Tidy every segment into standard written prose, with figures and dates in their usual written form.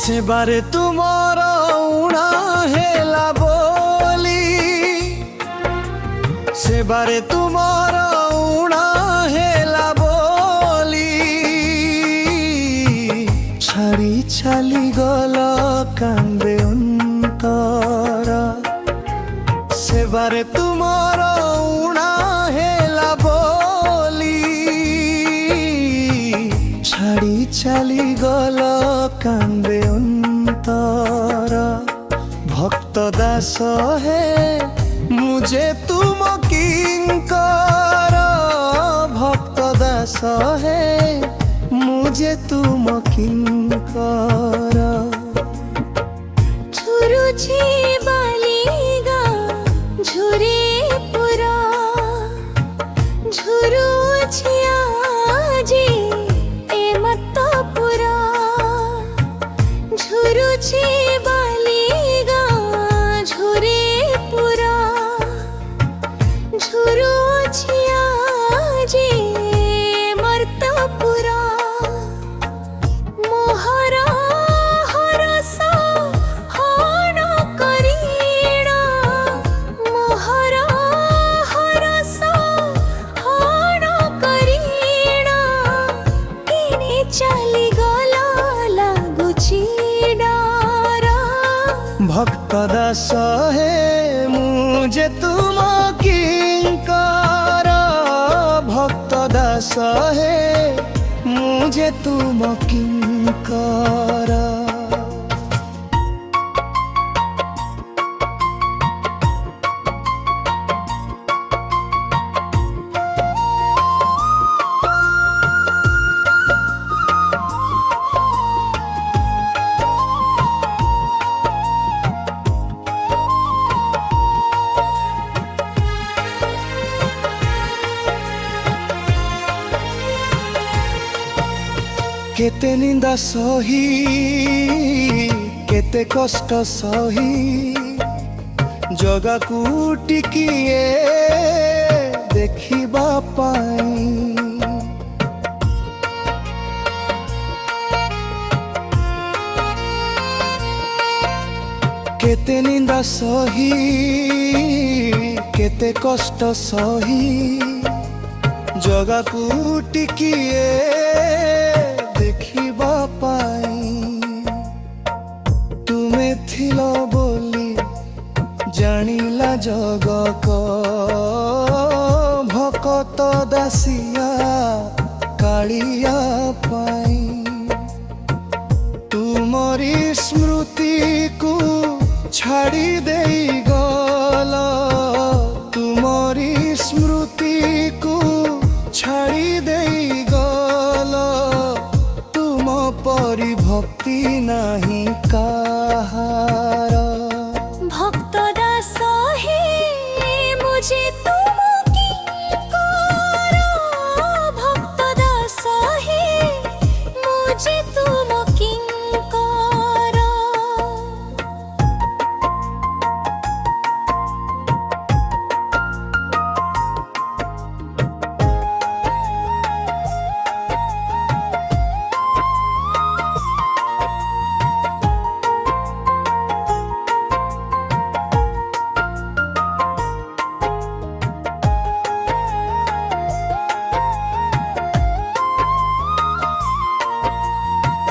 सेबारे तुमर उणा हेला बोली, सेबारे तुमर उणा हेला बोली, छाड़ी छाली गल कांदे अंतर। सेबारे तुमर उणा हेला बोली, छाड़ी छाली गल कांदे अंतर। भक्त दास है मुझे तुम किंकर, भक्त दास है मुझे तुम किंकर। झुरुझी बालिगा झुरे पुरा, झुरुझी आजी ए मत पुरा। झुरुझी बालिगा झुरे पुरा, झुरुझी आजी ए मत पुरा। मोहरा हरस हन करीणा, मोहरा हरस हन करीणा। किने चली गला लागुची डारा। भक्त दास है मुझे तुम किंकर, भक्त दास है मुझे तुम किंकर। केते निंदा सही केते कष्ट सही, जगा को टिकिए देखिबा पाई। केते निंदा सही केते कष्ट सही, जगा को टिकिए देखिबा पाई। तुमे थिल बोली जानिला जगक, भकत दासिया कालिया पाई। तुमरी स्मृति को छाड़ी देई गल, तुमरी स्मृति को छाड़ी देई गल। तुम परि भक्ति नहीं कहार। भक्त दास है मुझे तुम किंकर, भक्त दास है मुझे तुम किंकर।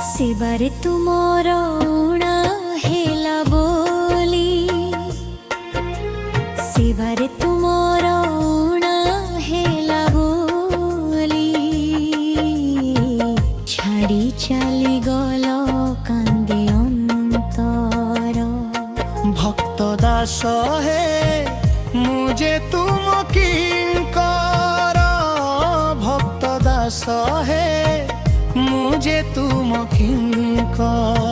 सेबारे तुमर उणा हेला बोली, सेबारे तुमर उणा हेला बोली। छाड़ी चली गल कांदे अंतर। भक्त दास है मुझे तुम किंकर, भक्त दास है मुझे तुम किंकर।